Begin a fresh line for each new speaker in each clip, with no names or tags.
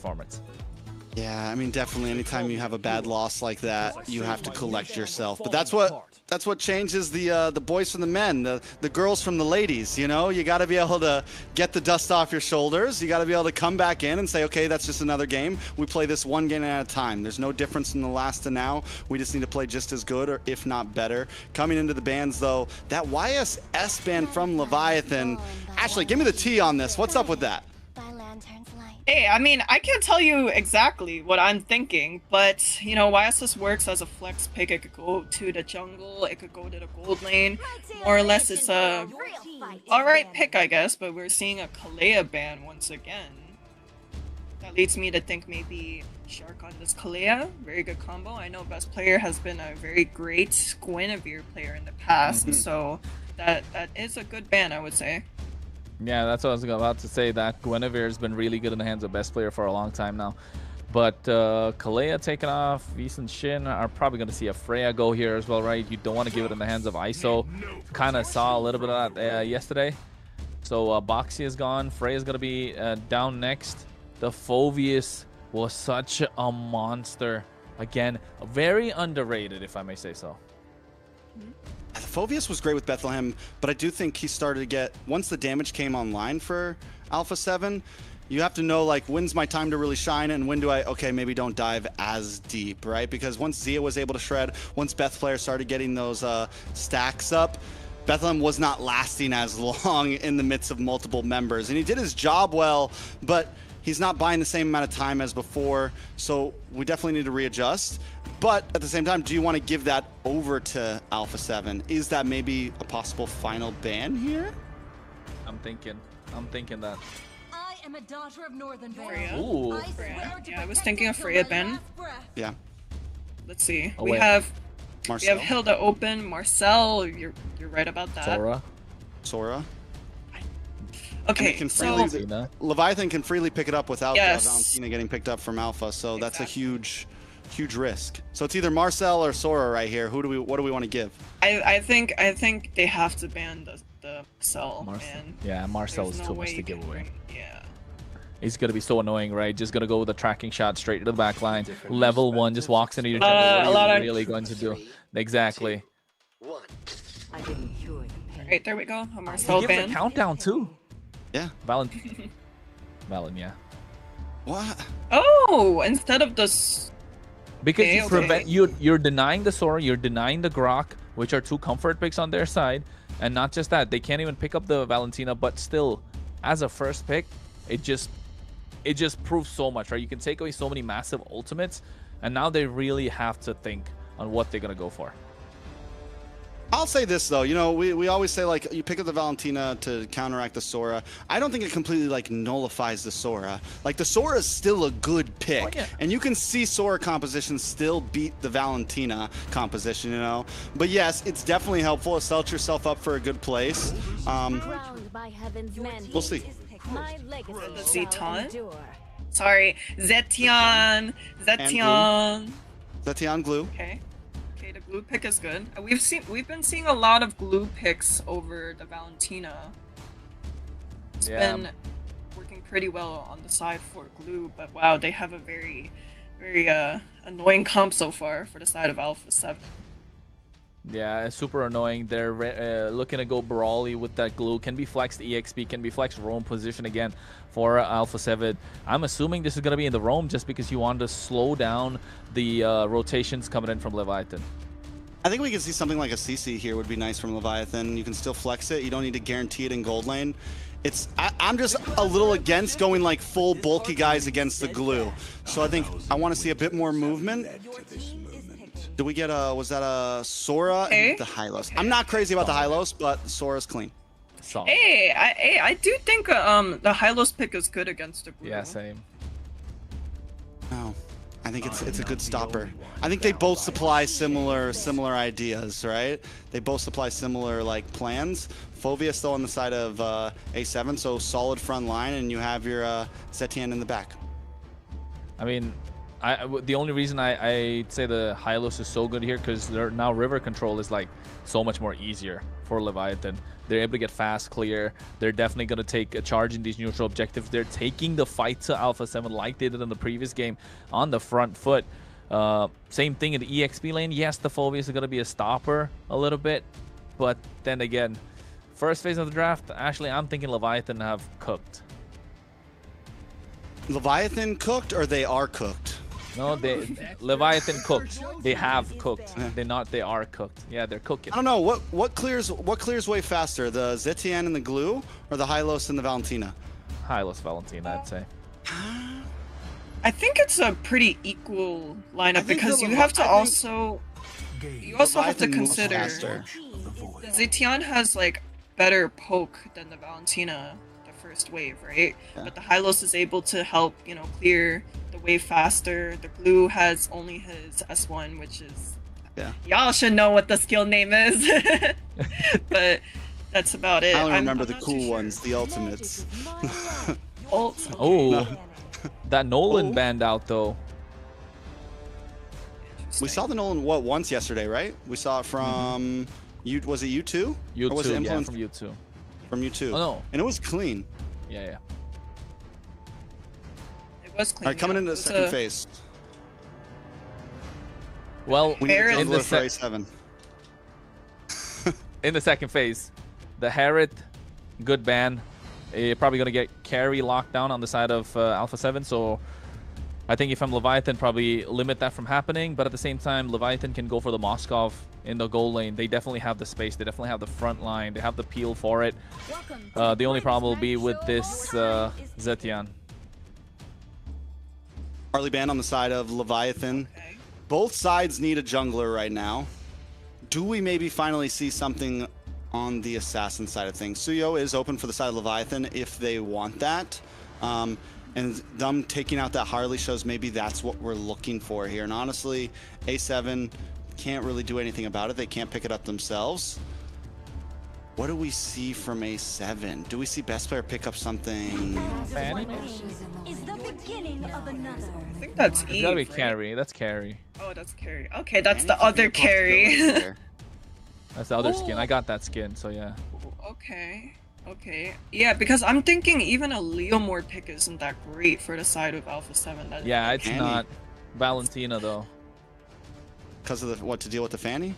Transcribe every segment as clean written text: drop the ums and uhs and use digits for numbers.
performance.
Yeah, I mean, definitely anytime you have a bad loss like that, you have to collect yourself. But that's what changes the boys from the men, the girls from the ladies, you know? You got to be able to get the dust off your shoulders. You got to be able to come back in and say, okay, that's just another game. We play this one game at a time. There's no difference from the last to now. We just need to play just as good, or if not better. Coming into the bans, though, that YSS ban from Leviathan. Ashley, give me the tea on this. What's up with that?
Hey, I mean, I can't tell you exactly what I'm thinking, but, you know, YSS works as a flex pick. It could go to the jungle, it could go to the gold lane. More or less, it's a alright pick, I guess, but we're seeing a Kalea ban once again. That leads me to think maybe Shark on this Kalea. Very good combo. I know Best Player has been a very great Guinevere player in the past, so that is a good ban, I would say.
Yeah, that's what I was about to say, that Guinevere has been really good in the hands of Best Player for a long time now. But Kalea taking off, Vis and Shin are probably going to see a Freya go here as well, right? You don't want to give it in the hands of ISO. Kind of saw a little bit of that yesterday. So Boxy is gone. Freya's going to be down next. The Phoveus was such a monster. Again, very underrated, if I may say so.
Phoveus was great with Bethlehem, but I do think he started to get, once the damage came online for Alpha7, you have to know, like, when's my time to really shine and when do I, okay, maybe don't dive as deep, right? Because once Zia was able to shred, once Beth Player started getting those stacks up, Bethlehem was not lasting as long in the midst of multiple members. And he did his job well, but he's not buying the same amount of time as before, so we definitely need to readjust. But at the same time, do you want to give that over to Alpha7? Is that maybe a possible final ban here?
I'm thinking that.
I am a daughter of Northern
Freya.
Ooh.
Freya. Yeah, I was thinking of Freya ban.
Yeah.
Let's see.
Oh,
we
wait.
have
Marcel.
Hilda open, Marcel. You're right about that.
Sora.
Okay,
Can
so
freely, Leviathan can freely pick it up without
Yes.
Valentina getting picked up from Alpha, so that's a huge risk. So it's either Marcel or Sora right here. What do we want to give?
I think they have to ban the Marcel. Man.
Yeah, Marcel is
There's
too
no
much
way
to
you
give
can-
away.
Yeah.
He's gonna be so annoying, right? Just gonna go with a tracking shot straight to the back line. Level 1, just walks into your jungle. What are you really going to do? Exactly.
Right, there we go. A Marcel
He gives
ban.
a countdown too.
Yeah.
Valen, yeah.
What?
Oh, instead of this.
Because
Okay,
you prevent you're denying the Sora, you're denying the Grok, which are two comfort picks on their side, and not just that, they can't even pick up the Valentina. But still, as a first pick, it just proves so much, right? You can take away so many massive ultimates, and now they really have to think on what they're gonna go for.
I'll say this though, you know, we always say like you pick up the Valentina to counteract the Sora. I don't think it completely like nullifies the Sora. Like the Sora is still a good pick,
Oh, yeah.
and you can see Sora composition still beat the Valentina composition, you know. But yes, it's definitely helpful. It sets yourself up for a good place. We'll see.
Zeton? Sorry, Zetian.
Zetian Glue.
Okay. Okay, the glue pick is good. We've been seeing a lot of glue picks over the Valentina. It's been working pretty well on the side for glue, but wow, they have a very annoying comp so far for the side of Alpha7.
Yeah, it's super annoying. They're looking to go brawly with that glue. Can be flexed EXP, can be flexed roam position again for Alpha7. I'm assuming this is going to be in the roam just because you want to slow down the rotations coming in from Leviathan.
I think we can see something like a CC here would be nice from Leviathan. You can still flex it. You don't need to guarantee it in gold lane. I'm just a little against going like full bulky guys against the glue. So I think I want to see a bit more movement. Did we get was that a Sora and the Hylos? I'm not crazy about the Hylos, but Sora's clean.
Solid.
Hey, I do think the Hylos pick is good against the glue.
Yeah, same.
No, I think it's a good stopper. I think they both supply similar ideas, right? They both supply similar like plans. Phoveus still on the side of A7, so solid front line, and you have your Zetian in the back.
I mean, The only reason I say the Hylos is so good here because now river control is like so much more easier for Leviathan. They're able to get fast, clear. They're definitely going to take a charge in these neutral objectives. They're taking the fight to Alpha7 like they did in the previous game on the front foot. Same thing in the EXP lane. Yes, the Phobias are going to be a stopper a little bit. But then again, first phase of the draft, actually, I'm thinking Leviathan have cooked.
Leviathan cooked or they are cooked?
No, Leviathan cooked. They have cooked. They are cooked. Yeah, they're cooking.
I don't know what clears way faster, the Zetian and the Glue or the Hylos and the Valentina?
Hylos Valentina, I'd say.
I think it's a pretty equal lineup because you have to also have to consider the Zetian has like better poke than the Valentina the first wave, right? Yeah. But the Hylos is able to help, you know, clear the wave faster. The Glue has only his S1, which is y'all should know what the skill name is. But that's about it.
I only remember the cool ones, the ultimates.
Oh, that Nolan banned out though.
We saw the Nolan once yesterday, right? We saw it from was it U2?
U2,
or was it
yeah, from U2.
From U2.
Oh no,
and it was clean.
Yeah.
It was clean.
All right, coming into the second phase.
Well,
we need a jungler for A7.
In the second phase, the Harriet, good ban. You're probably going to get carry locked down on the side of Alpha7, so I think if I'm Leviathan, probably limit that from happening, but at the same time, Leviathan can go for the Moskov in the goal lane. They definitely have the space. They definitely have the front line. They have the peel for it. The only problem will be with this Zetian.
Harley ban on the side of Leviathan. Okay. Both sides need a jungler right now. Do we maybe finally see something on the assassin side of things? Suyo is open for the side of Leviathan if they want that. And them taking out that Harley shows maybe that's what we're looking for here. And honestly, A7 can't really do anything about it. They can't pick it up themselves. What do we see from A7? Do we see best player pick up something?
Fanny?
I think that's E.
Gotta be carry. That's carry.
Oh, that's carry. Okay, that's the other carry.
That's the other skin. I got that skin, so yeah.
Okay. Okay. Yeah, because I'm thinking even a Leomord pick isn't that great for the side of Alpha7.
Yeah, it's not. Valentina, though.
Because of what to deal with the Fanny?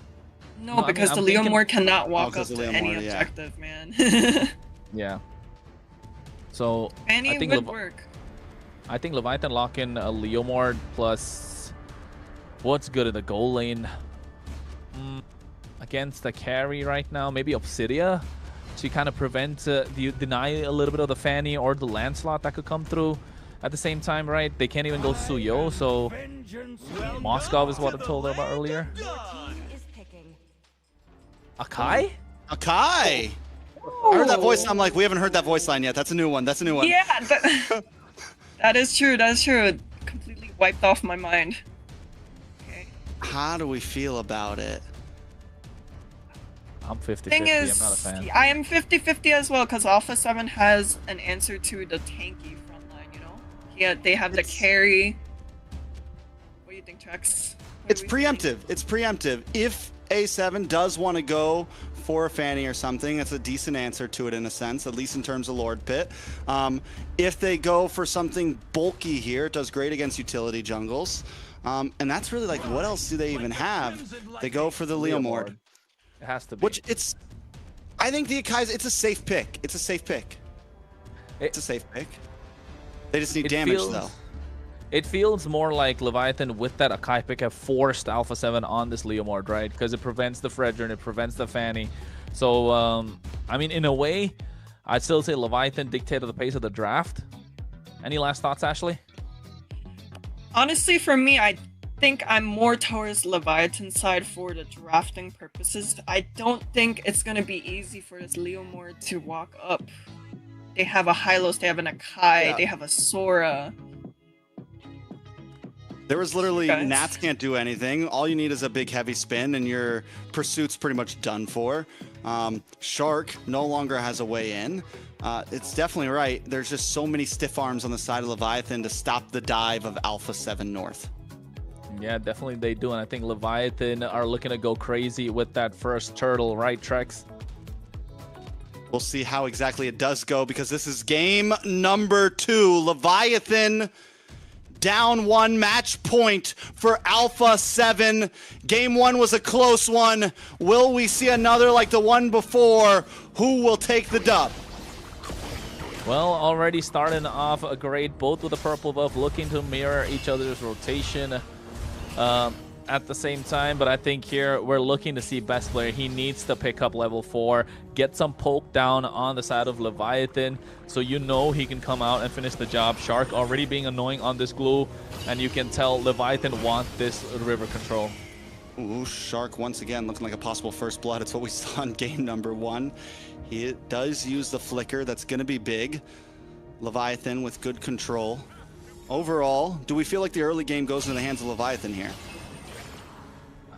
No, because the Leomord cannot walk up to any objective, man.
Yeah. So,
Fanny
I think
would work.
I think Leviathan lock in a Leomord plus what's good in the goal lane against the carry right now. Maybe Obsidia to kind of prevent deny a little bit of the Fanny or the Lancelot that could come through at the same time, right? They can't even go Suyo, so Moskov is what I told them about earlier. Akai?
Akai! I heard that voice and I'm like, we haven't heard that voice line yet. That's a new one. That's a new one.
Yeah, that is true. That is true. It completely wiped off my mind. Okay.
How do we feel about it?
I'm 50-50.
I'm
not a fan.
I am 50-50 as well because Alpha7 has an answer to the tanky front line, you know? Yeah, they have the carry. What do you think, Trex?
It's preemptive. It's preemptive. If A7 does want to go for a Fanny or something, it's a decent answer to it in a sense, at least in terms of Lord Pit. If they go for something bulky here, it does great against utility jungles. And that's really like, what else do they even have? They go for the Leomord.
It has to be.
Which I think the Akai's, it's a safe pick. It's a safe pick. It's a safe pick. They just need damage though.
It feels more like Leviathan with that Akai pick have forced Alpha7 on this Leomord, right? Because it prevents the Fredger and it prevents the Fanny. So, I mean, in a way, I'd still say Leviathan dictated the pace of the draft. Any last thoughts, Ashley?
Honestly, for me, I think I'm more towards Leviathan's side for the drafting purposes. I don't think it's going to be easy for this Leomord to walk up. They have a Hylos, they have an Akai, they have a Sora.
There was literally, Nats can't do anything. All you need is a big heavy spin and your pursuit's pretty much done for. Shark no longer has a way in. It's definitely right. There's just so many stiff arms on the side of Leviathan to stop the dive of Alpha7 North.
Yeah, definitely they do, and I think Leviathan are looking to go crazy with that first turtle, right, Trex?
We'll see how exactly it does go, because this is game number 2. Leviathan down 1, match point for Alpha7. Game 1 was a close one. Will we see another like the one before? Who will take the dub?
Well, already starting off a great, both with the purple buff, looking to mirror each other's rotation at the same time. But I think here we're looking to see best player. He needs to pick up level 4, get some poke down on the side of Leviathan, so you know he can come out and finish the job. Shark already being annoying on this glue, and you can tell Leviathan want this river control.
Ooh, Shark once again looking like a possible first blood. It's what we saw in game number 1. He does use the flicker. That's going to be big. Leviathan with good control. Overall, do we feel like the early game goes into the hands of Leviathan here?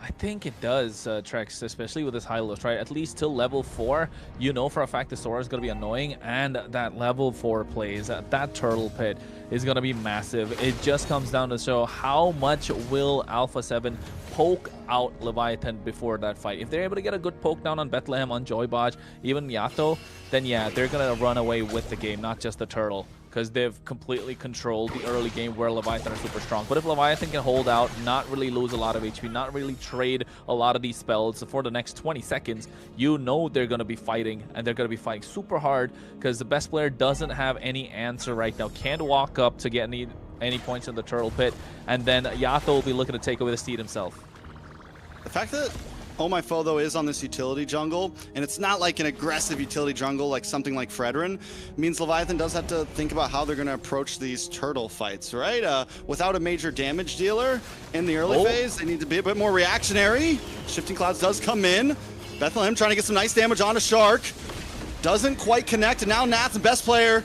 I think it does, Trex, especially with this high lows, right? At least till level 4, you know for a fact the Sora is going to be annoying, and that level 4 plays, that turtle pit is going to be massive. It just comes down to show how much will Alpha7 poke out Leviathan before that fight. If they're able to get a good poke down on Bethlehem, on Joybaj, even Yato, then yeah, they're going to run away with the game, not just the turtle, because they've completely controlled the early game where Leviathan are super strong. But if Leviathan can hold out, not really lose a lot of HP, not really trade a lot of these spells for the next 20 seconds, you know they're going to be fighting, and they're going to be fighting super hard, because the best player doesn't have any answer right now. Can't walk up to get any points in the turtle pit, and then Yato will be looking to take away the steed himself.
The fact that Oh My Foe, though, is on this utility jungle, and it's not like an aggressive utility jungle like something like Fredrin, means Leviathan does have to think about how they're going to approach these turtle fights, right? Without a major damage dealer in the early phase, they need to be a bit more reactionary. Shifting Clouds does come in. Bethlehem trying to get some nice damage on a Shark. Doesn't quite connect, and now Nats, and best player,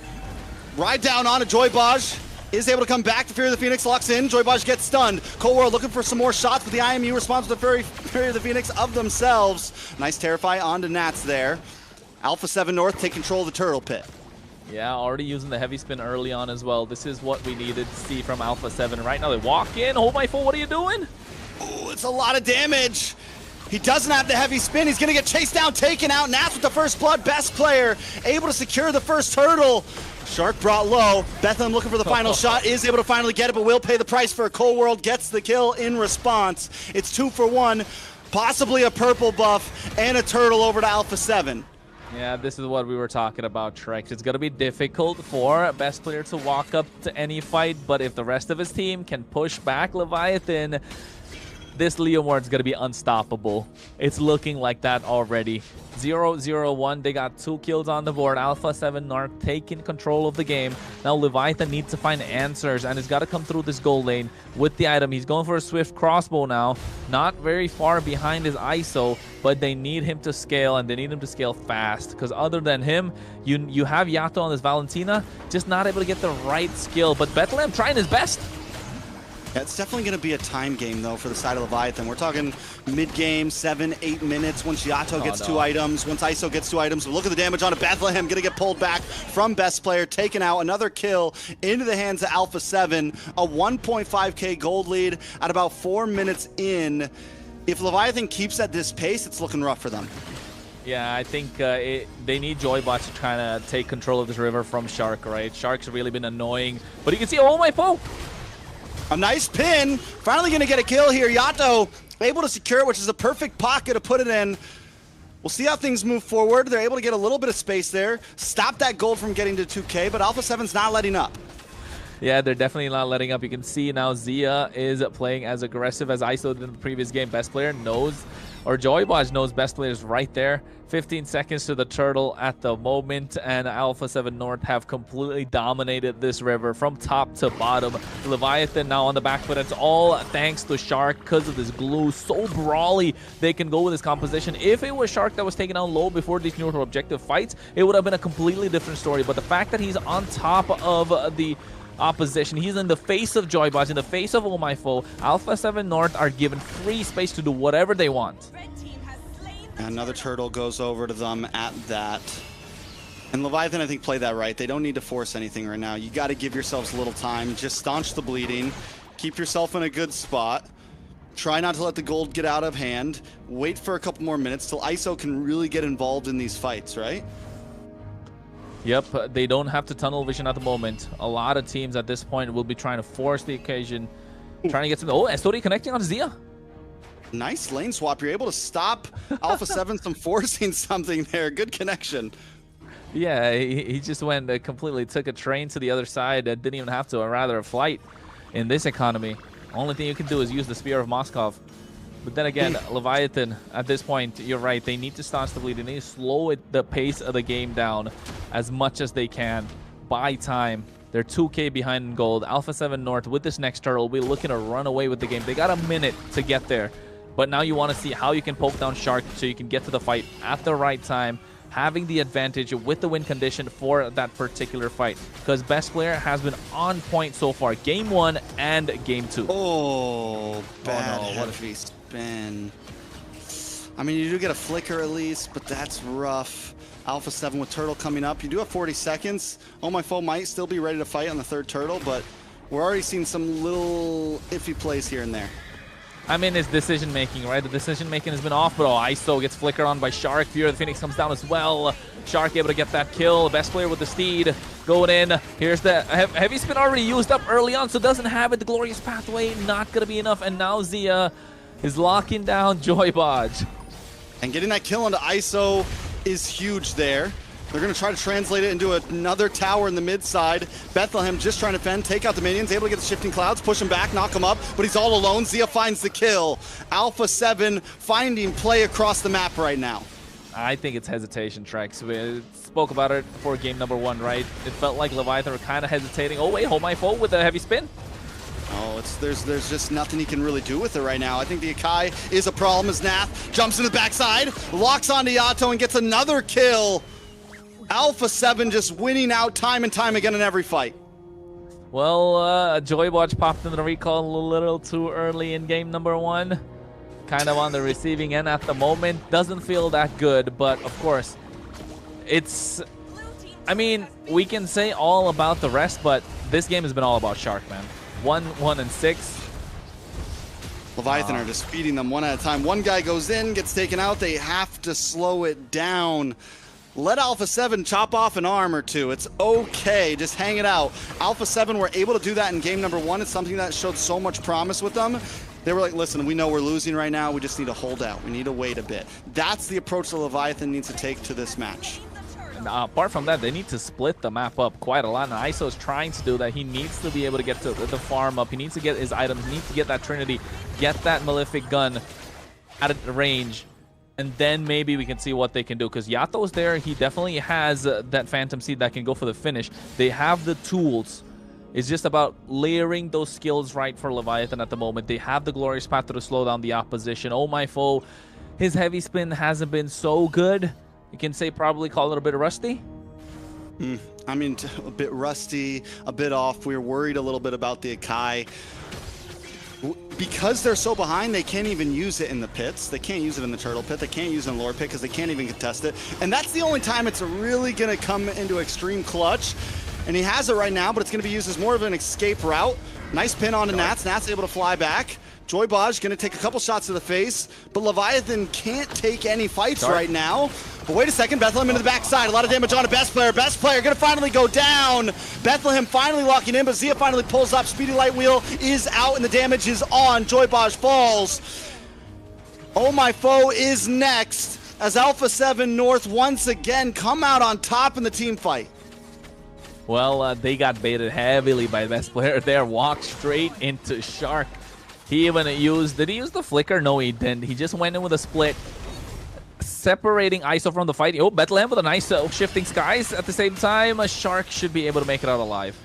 ride down on a Joybaj. Is able to come back. The Fury of the Phoenix locks in. Joybaj gets stunned. Cold World looking for some more shots, but the IMU responds with the Fury of the Phoenix of themselves. Nice Terrify onto Nats there. Alpha7 North take control of the turtle pit.
Yeah, already using the heavy spin early on as well. This is what we needed to see from Alpha7. Right now they walk in. Oh my foe, what are you doing?
Ooh, it's a lot of damage. He doesn't have the heavy spin. He's going to get chased down, taken out. Nats with the first blood. Best player able to secure the first turtle. Shark brought low. Bethlehem looking for the final shot. Is able to finally get it, but will pay the price for it. Cold World gets the kill in response. It's 2 for 1. Possibly a purple buff and a turtle over to Alpha7.
Yeah, this is what we were talking about, Trex. It's going to be difficult for best player to walk up to any fight, but if the rest of his team can push back Leviathan, this Leomord's going to be unstoppable. It's looking like that already. 0-0-1. They got 2 kills on the board. Alpha7 North taking control of the game. Now Leviathan needs to find answers, and it's got to come through this gold lane with the item. He's going for a swift crossbow now. Not very far behind his ISO, but they need him to scale, and they need him to scale fast, because other than him, you have Yato on this Valentina, just not able to get the right skill. But Bethlehem trying his best.
Yeah, it's definitely going to be a time game, though, for the side of Leviathan. We're talking mid-game, 7-8 minutes. Once Yato gets 2 items, once ISO gets 2 items. Look at the damage on it. Bethlehem going to get pulled back from best player, taken out. Another kill into the hands of Alpha7. A 1.5k gold lead at about 4 minutes in. If Leviathan keeps at this pace, it's looking rough for them.
Yeah, I think they need Joybot to try to take control of this river from Shark, right? Shark's really been annoying. But you can see, oh my foe!
A nice pin. Finally going to get a kill here. Yato able to secure it, which is a perfect pocket to put it in. We'll see how things move forward. They're able to get a little bit of space there. Stop that gold from getting to 2K, but Alpha7's not letting up.
Yeah, they're definitely not letting up. You can see now Zia is playing as aggressive as ISO did in the previous game. Best player knows, or Joybaj knows best players right there. 15 seconds to the turtle at the moment, and Alpha7 North have completely dominated this river from top to bottom. Leviathan now on the back foot. It's all thanks to Shark because of this glue. So brawly they can go with this composition. If it was Shark that was taken out low before these neutral objective fights, it would have been a completely different story. But the fact that he's on top of the opposition, he's in the face of Joybot, in the face of Oh My Foe, Alpha7 North are given free space to do whatever they want.
Another turtle goes over to them at that. And Leviathan, I think, played that right. They don't need to force anything right now. You got to give yourselves a little time. Just staunch the bleeding. Keep yourself in a good spot. Try not to let the gold get out of hand. Wait for a couple more minutes till ISO can really get involved in these fights, right?
Yep, they don't have to tunnel vision at the moment. A lot of teams at this point will be trying to force the occasion, trying to get some... Oh, SOD connecting on Zia.
Nice lane swap. You're able to stop Alpha7 from forcing something there. Good connection.
Yeah, he just went completely took a train to the other side. Didn't even have to, or rather a flight in this economy. Only thing you can do is use the Spear of Moskov. But then again, Leviathan, at this point, you're right. They need to staunch the bleed. They need to slow the pace of the game down as much as they can. Buy time. They're 2K behind in gold. Alpha7 North, with this next turtle, will be looking to run away with the game. They got a minute to get there. But now you want to see how you can poke down Shark so you can get to the fight at the right time, having the advantage with the win condition for that particular fight. Because best player has been on point so far. Game 1 and Game 2.
Oh, bad
no,
heavy spin. I mean, you do get a flicker at least, but that's rough. Alpha7 with turtle coming up. You do have 40 seconds. Oh, my foe might still be ready to fight on the third turtle, but we're already seeing some little iffy plays here and there.
I mean, it's decision-making, right? The decision-making has been off, but ISO gets flickered on by Shark. Fear of the Phoenix comes down as well. Shark able to get that kill. Best player with the steed going in. Here's the heavy spin already used up early on, so doesn't have it. The glorious pathway, not going to be enough. And now Zia is locking down Joybodge.
And getting that kill onto ISO is huge there. They're going to try to translate it into another tower in the mid side. Bethlehem just trying to fend, take out the minions, able to get the shifting clouds, push him back, knock him up, but he's all alone. Zia finds the kill. Alpha7 finding play across the map right now.
I think it's hesitation, Trex. We spoke about it before game number 1, right? It felt like Leviathan were kind of hesitating. Oh wait, hold my foe with a heavy spin.
Oh, there's just nothing he can really do with it right now. I think the Akai is a problem as Nath jumps in the backside, locks onto Yato and gets another kill. Alpha7 just winning out time and time again in every fight.
Well, Joybodge popped in the recall a little too early in game number 1. Kind of on the receiving end at the moment. Doesn't feel that good, but of course, it's... I mean, we can say all about the rest, but this game has been all about Shark, man. 1, and 6.
Leviathan are just feeding them one at a time. One guy goes in, gets taken out. They have to slow it down. Let Alpha7 chop off an arm or two. It's okay. Just hang it out. Alpha7 were able to do that in game number 1. It's something that showed so much promise with them. They were like, listen, we know we're losing right now. We just need to hold out. We need to wait a bit. That's the approach that Leviathan needs to take to this match.
And, apart from that, they need to split the map up quite a lot. And ISO is trying to do that. He needs to be able to get to the farm up. He needs to get his items. He needs to get that Trinity. Get that Malefic gun at a range. And then maybe we can see what they can do. Because Yato's there. He definitely has that Phantom Seed that can go for the finish. They have the tools. It's just about layering those skills right for Leviathan at the moment. They have the Glorious Path to slow down the opposition. Oh, my foe. His heavy spin hasn't been so good. You can say probably call it a bit rusty.
I mean, a bit rusty, a bit off. We were worried a little bit about the Akai. Because they're so behind, they can't even use it in the pits. They can't use it in the turtle pit. They can't use it in the lore pit because they can't even contest it. And that's the only time it's really going to come into extreme clutch. And he has it right now, but it's going to be used as more of an escape route. Nice pin onto Nats. Nats able to fly back. Joybodge going to take a couple shots to the face, but Leviathan can't take any fights right now. But wait a second, Bethlehem into the backside. A lot of damage on a best player. Best player going to finally go down. Bethlehem finally locking in, but Zia finally pulls up. Speedy Light Wheel is out, and the damage is on. Joybodge falls. Oh, my foe is next as Alpha7 North once again come out on top in the team fight.
Well, they got baited heavily by the best player there. Walked straight into Shark. He even used... Did he use the flicker? No, he didn't. He just went in with a split. Separating ISO from the fight. Oh, Bethlehem with a nice shifting skies at the same time. A Shark should be able to make it out alive.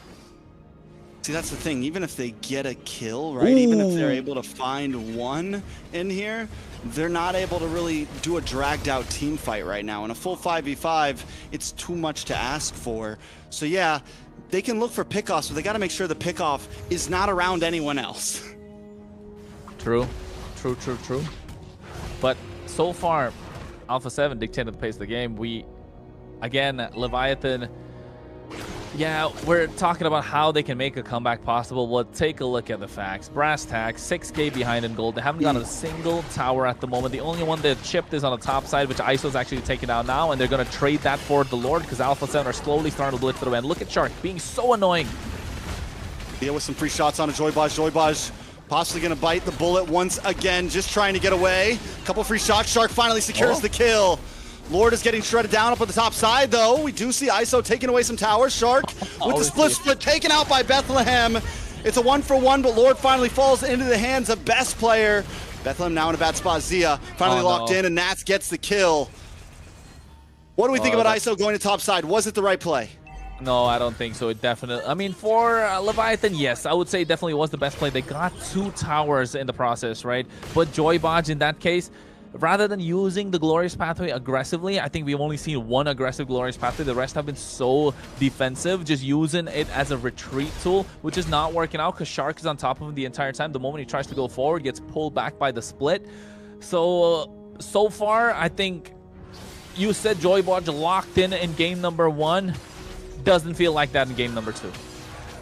See, that's the thing. Even if they get a kill, right? Ooh. Even if they're able to find one in here, they're not able to really do a dragged out team fight right now. In a full 5v5, it's too much to ask for. So yeah, they can look for pickoffs, but they got to make sure the pickoff is not around anyone else.
True. But so far, Alpha7 dictated the pace of the game. again, Leviathan, yeah, we're talking about how they can make a comeback possible. Well, take a look at the facts. Brass tacks, 6K behind in gold. They haven't got a single tower at the moment. The only one they've chipped is on the top side, which ISO's actually taking out now, and they're going to trade that for the Lord because Alpha7 are slowly starting to blitz through. And look at Shark being so annoying.
Yeah, with some free shots on a Joybaj. Joybaj possibly going to bite the bullet once again, just trying to get away. Couple free shots. Shark finally secures the kill. Lord is getting shredded down up on the top side, though. We do see ISO taking away some towers. Shark with the split taken out by Bethlehem. It's a 1-for-1, but Lord finally falls into the hands of best player. Bethlehem now in a bad spot. Zia finally locked in, and Nats gets the kill. What do we think about ISO going to top side? Was it the right play?
No, I don't think so. It definitely, I mean, for Leviathan, yes, I would say definitely was the best play. They got 2 towers in the process, right? But Joybaj in that case, rather than using the Glorious Pathway aggressively, I think we've only seen 1 aggressive Glorious Pathway. The rest have been so defensive, just using it as a retreat tool, which is not working out because Shark is on top of him the entire time. The moment he tries to go forward, gets pulled back by the split. So far, I think you said Joybaj locked in game number 1. Doesn't feel like that in game number 2.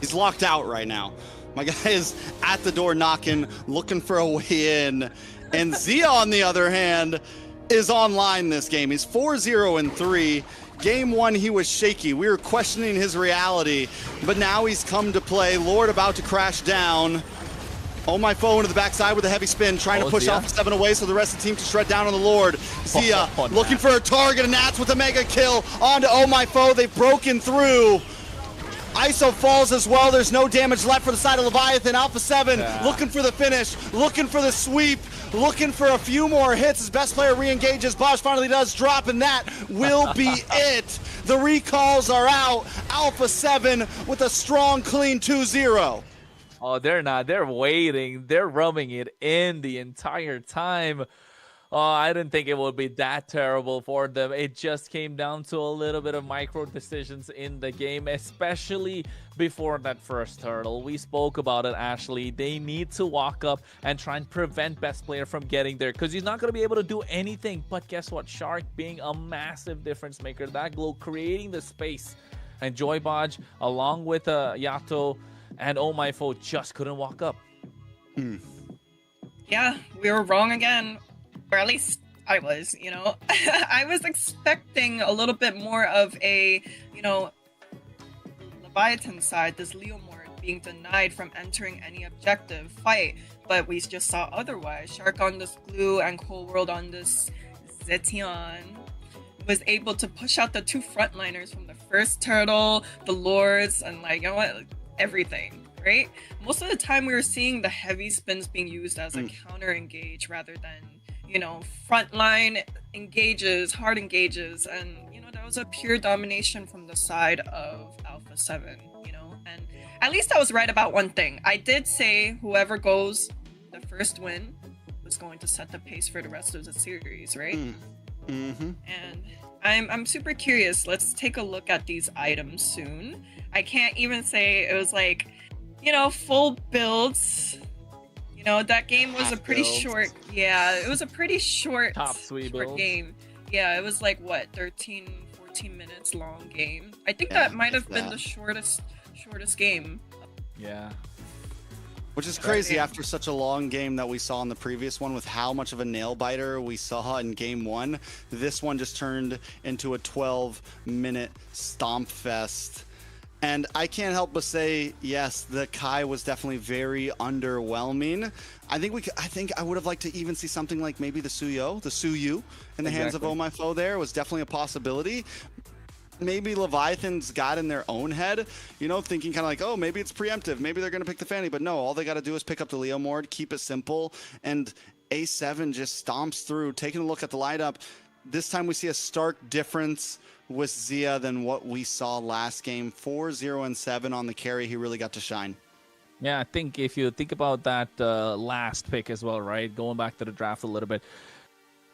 He's locked out right now. My guy is at the door knocking, looking for a way in. And Zia, on the other hand, is online this game. He's 4-0-3. Game 1, he was shaky. We were questioning his reality, but now he's come to play. Lord about to crash down. Oh my phone to the backside with a heavy spin, trying to push Alpha7 away so the rest of the team can shred down on the Lord. Zia looking for a target, and Nats with a mega kill onto Oh My Foe. They've broken through. ISO falls as well. There's no damage left for the side of Leviathan. Alpha7 looking for the finish, looking for the sweep, looking for a few more hits. His best player re-engages. Bosch finally does drop, and that will be it. The recalls are out. Alpha7 with a strong, clean 2-0.
Oh, they're not. They're waiting. They're rubbing it in the entire time. Oh, I didn't think it would be that terrible for them. It just came down to a little bit of micro decisions in the game, especially before that first hurdle. We spoke about it, Ashley. They need to walk up and try and prevent best player from getting there because he's not going to be able to do anything. But guess what? Shark being a massive difference maker. That glow creating the space. And Joybaj, along with Yato and Oh My Foe, just couldn't walk up.
Yeah, we were wrong again. Or at least I was, you know. I was expecting a little bit more of a, you know, Leviathan side, this Leomord being denied from entering any objective fight, but we just saw otherwise. Shark on this Glue and Cold World on this Zetian was able to push out the 2 frontliners from the first turtle, the Lords, and like, you know what, everything, right? Most of the time we were seeing the heavy spins being used as a counter engage rather than, you know, frontline engages, hard engages, and, you know, that was a pure domination from the side of Alpha7, you know, and at least I was right about one thing. I did say whoever goes the first win was going to set the pace for the rest of the series, right? And I'm super curious. Let's take a look at these items soon. I can't even say it was like, you know, full builds. You know, that game was a pretty short, it was a pretty short, game. Yeah, it was like, what, 13, 14 minutes long game. I think that might have been the shortest game.
Yeah.
Which is crazy after such a long game that we saw in the previous one with how much of a nail biter we saw in game 1. This one just turned into a 12-minute stomp fest. And I can't help but say, yes, the Kai was definitely very underwhelming. I think I would have liked to even see something like maybe the Suyu in the hands of Oh My Foe there was definitely a possibility. Maybe Leviathan's got in their own head, you know, thinking kind of like, oh, maybe it's preemptive. Maybe they're going to pick the Fanny. But no, all they got to do is pick up the Leomord, keep it simple. And A7 just stomps through. Taking a look at the lineup, this time we see a stark difference with Zia than what we saw last game. 4-0-7 on the carry. He really got to shine.
Yeah, I think if you think about that last pick as well, right? Going back to the draft a little bit,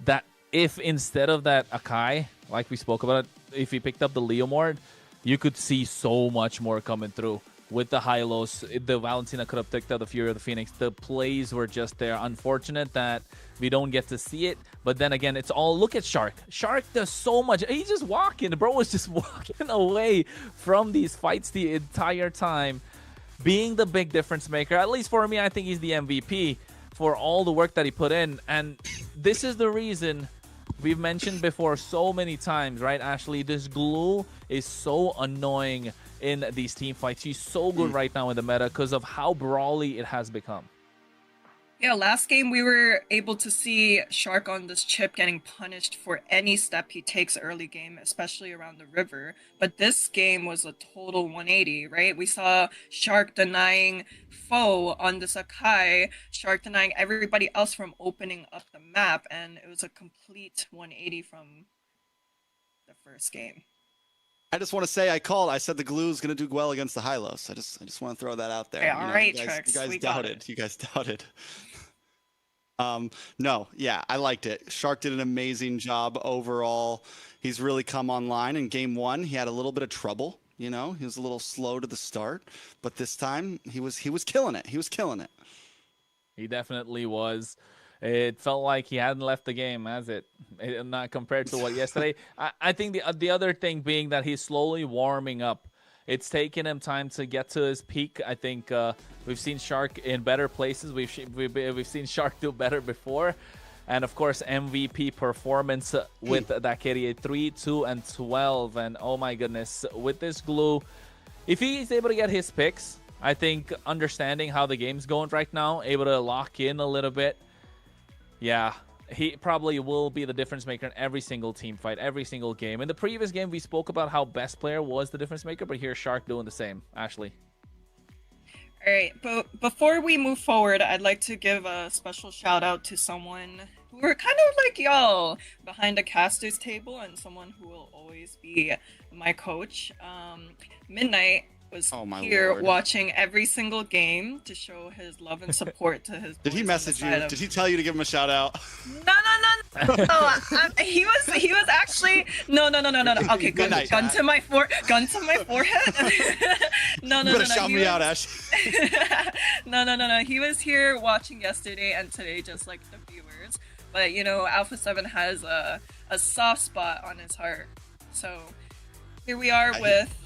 that if instead of that Akai, like we spoke about it, if he picked up the Leomord, you could see so much more coming through. with the high-lows. The Valentina could have picked out the Fury of the Phoenix. The plays were just there. Unfortunate that we don't get to see it. But then again, it's all... Look at Shark. Shark does so much. He's just walking. The bro was just walking away from these fights the entire time, being the big difference maker. At least for me, I think he's the MVP for all the work that he put in. And this is the reason... We've mentioned before so many times, right, Ashley? This glue is so annoying in these team fights. She's so good right now in the meta because of how brawly it has become.
Yeah, last game we were able to see Shark on this chip getting punished for any step he takes early game, especially around the river. But this game was a total 180, right? We saw Shark denying Foe on the Sakai, Shark denying everybody else from opening up the map, and it was a complete 180 from the first game.
I just want to say I said the glue is going to do well against the high-lows. I just want to throw that out there.
Okay, all right,
you
Trex,
guys
we
doubted.
got it.
You guys doubted. No, yeah, I liked it. Shark did an amazing job overall. He's really come online. In game one, he had a little bit of trouble. You know, he was a little slow to the start, but this time he was killing it. He was killing it.
He definitely was. It felt like he hadn't left the game, has it? Not compared to what yesterday. I think the other thing being that he's slowly warming up. It's taken him time to get to his peak. I think we've seen Shark in better places. We've seen Shark do better before. And of course, MVP performance with that KDA 3, 2, and 12. And oh my goodness, with this glue, if he's able to get his picks, I think understanding how the game's going right now, able to lock in a little bit, yeah, he probably will be the difference maker in every single team fight, every single game. In the previous game, we spoke about how best player was the difference maker, but here's Shark doing the same. Ashley.
All right, but before we move forward, I'd like to give a special shout out to someone who are kind of like y'all behind the caster's table, and someone who will always be my coach. Midnight was here watching every single game to show his love and support to his.
Did he message you? Did he tell you to give him a shout out?
No. He was actually no. Okay, gun to my forehead. No.
You better shout me out, Ash.
No. He was here watching yesterday and today, just like the viewers. But you know, Alpha7 has a soft spot on his heart. So here we are with